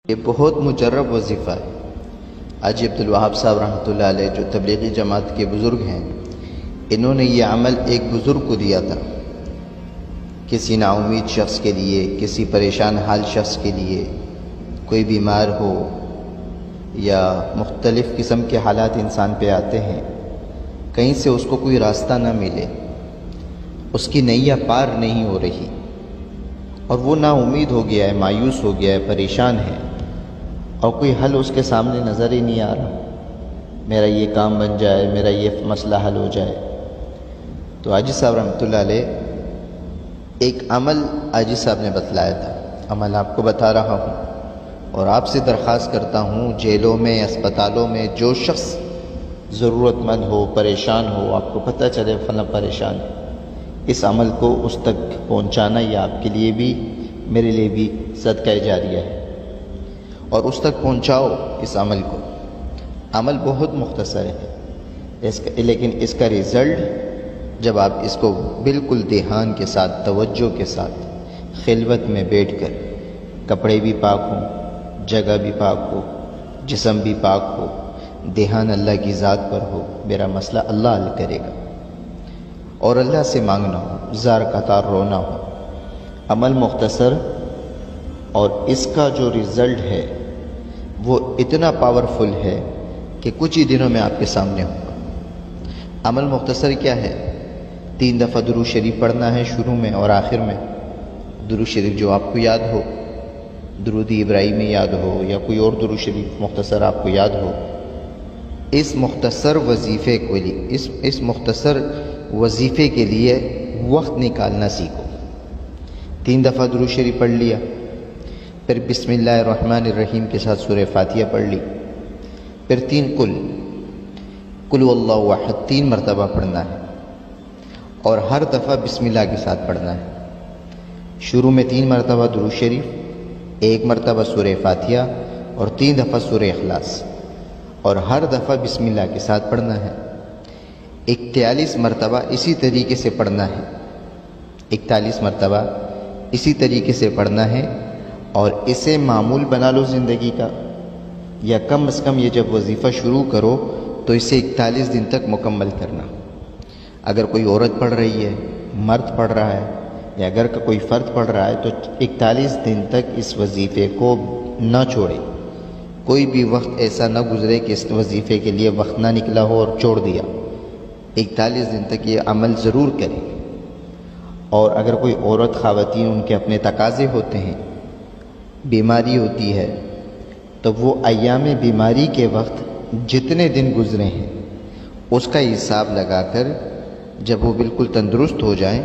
یہ بہت مجرب وظیفہ ہے۔ حاجی عبدالوہاب صاحب رحمۃ اللہ علیہ جو تبلیغی جماعت کے بزرگ ہیں، انہوں نے یہ عمل ایک بزرگ کو دیا تھا، کسی نا امید شخص کے لیے، کسی پریشان حال شخص کے لیے، کوئی بیمار ہو یا مختلف قسم کے حالات انسان پہ آتے ہیں، کہیں سے اس کو کوئی راستہ نہ ملے، اس کی نیا پار نہیں ہو رہی اور وہ نا امید ہو گیا ہے، مایوس ہو گیا ہے، پریشان ہے اور کوئی حل اس کے سامنے نظر ہی نہیں آ رہا، میرا یہ کام بن جائے، میرا یہ مسئلہ حل ہو جائے۔ تو حاجی صاحب رحمۃ اللہ علیہ ایک عمل حاجی صاحب نے بتلایا تھا، عمل آپ کو بتا رہا ہوں اور آپ سے درخواست کرتا ہوں، جیلوں میں، اسپتالوں میں جو شخص ضرورت مند ہو، پریشان ہو، آپ کو پتہ چلے فلاں پریشان ہے، اس عمل کو اس تک پہنچانا یہ آپ کے لیے بھی میرے لیے بھی صدقہ جاریہ ہے، اور اس تک پہنچاؤ اس عمل کو۔ عمل بہت مختصر ہے لیکن اس کا رزلٹ جب آپ اس کو بالکل دھیان کے ساتھ، توجہ کے ساتھ، خلوت میں بیٹھ کر، کپڑے بھی پاک ہوں، جگہ بھی پاک ہو، جسم بھی پاک ہو، دھیان اللہ کی ذات پر ہو، میرا مسئلہ اللہ حل کرے گا، اور اللہ سے مانگنا ہو، زار قطار رونا ہو۔ عمل مختصر اور اس کا جو رزلٹ ہے وہ اتنا پاورفل ہے کہ کچھ ہی دنوں میں آپ کے سامنے ہوگا۔ عمل مختصر کیا ہے؟ 3 دفعہ درود شریف پڑھنا ہے، شروع میں اور آخر میں۔ درود شریف جو آپ کو یاد ہو، درود ابراہیمی یاد ہو یا کوئی اور درود شریف مختصر آپ کو یاد ہو، اس مختصر وظیفے کو اس مختصر وظیفے کے لیے وقت نکالنا سیکھو۔ 3 دفعہ درود شریف پڑھ لیا، پھر بسم اللہ الرحمن الرحیم کے ساتھ سورہ فاتحہ پڑھ لی، پھر 3 قل واللہ احد 3 مرتبہ پڑھنا ہے، اور ہر دفعہ بسم اللہ کے ساتھ پڑھنا ہے۔ شروع میں 3 مرتبہ درود شریف، 1 مرتبہ سورہ فاتحہ اور 3 دفعہ سورہ اخلاص، اور ہر دفعہ بسم اللہ کے ساتھ پڑھنا ہے۔ 41 مرتبہ اسی طریقے سے پڑھنا ہے، 41 مرتبہ اسی طریقے سے پڑھنا ہے، اور اسے معمول بنا لو زندگی کا، یا کم از کم یہ جب وظیفہ شروع کرو تو اسے 41 دن تک مکمل کرنا۔ اگر کوئی عورت پڑھ رہی ہے، مرد پڑھ رہا ہے، یا اگر کوئی فرد پڑھ رہا ہے تو 41 دن تک اس وظیفے کو نہ چھوڑے۔ کوئی بھی وقت ایسا نہ گزرے کہ اس وظیفے کے لیے وقت نہ نکلا ہو اور چھوڑ دیا۔ 41 دن تک یہ عمل ضرور کریں۔ اور اگر کوئی عورت، خواتین، ان کے اپنے تقاضے ہوتے ہیں، بیماری ہوتی ہے، تو وہ ایام بیماری کے وقت جتنے دن گزرے ہیں اس کا حساب لگا کر جب وہ بالکل تندرست ہو جائیں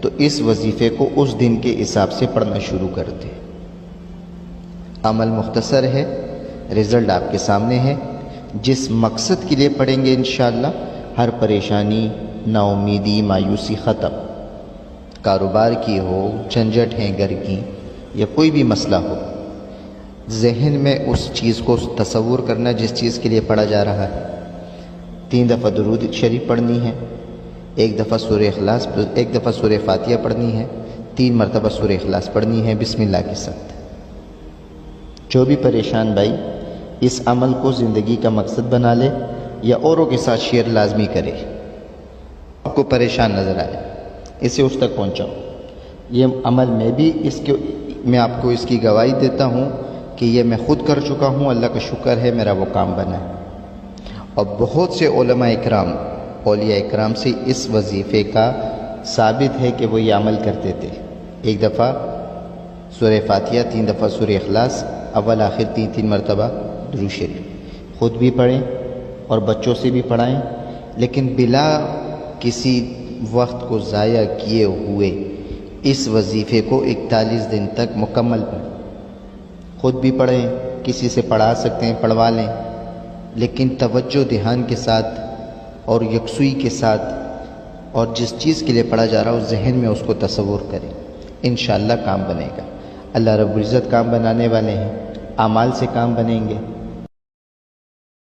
تو اس وظیفے کو اس دن کے حساب سے پڑھنا شروع کر دیں۔ عمل مختصر ہے، رزلٹ آپ کے سامنے ہے۔ جس مقصد کے لیے پڑھیں گے انشاءاللہ ہر پریشانی، نا امیدی، مایوسی ختم۔ کاروبار کی ہو، جھنجھٹ ہیں گھر کی، یا کوئی بھی مسئلہ ہو، ذہن میں اس چیز کو تصور کرنا جس چیز کے لیے پڑھا جا رہا ہے۔ 3 دفعہ درود شریف پڑھنی ہے، 1 دفعہ سورہ اخلاص، 1 دفعہ سورہ فاتحہ پڑھنی ہے، 3 مرتبہ سورہ اخلاص پڑھنی ہے بسم اللہ کے ساتھ۔ جو بھی پریشان بھائی اس عمل کو زندگی کا مقصد بنا لے یا اوروں کے ساتھ شیئر لازمی کرے، آپ کو پریشان نظر آئے اسے اس تک پہنچاؤ۔ یہ عمل میں آپ کو اس کی گواہی دیتا ہوں کہ یہ میں خود کر چکا ہوں، اللہ کا شکر ہے میرا وہ کام بنا ہے۔ اور بہت سے علماء اکرام، اولیاء اکرام سے اس وظیفے کا ثابت ہے کہ وہ یہ عمل کرتے تھے۔ 1 دفعہ سورہ فاتحہ، 3 دفعہ سورہ اخلاص، اول آخر 3 مرتبہ درود شریف۔ خود بھی پڑھیں اور بچوں سے بھی پڑھائیں، لیکن بلا کسی وقت کو ضائع کیے ہوئے اس وظیفے کو 41 دن تک مکمل پڑھیں۔ خود بھی پڑھیں، کسی سے پڑھا سکتے ہیں پڑھوا لیں، لیکن توجہ، دھیان کے ساتھ اور یکسوئی کے ساتھ، اور جس چیز کے لیے پڑھا جا رہا ہو ذہن میں اس کو تصور کریں، انشاءاللہ کام بنے گا۔ اللہ رب العزت کام بنانے والے ہیں، اعمال سے کام بنیں گے۔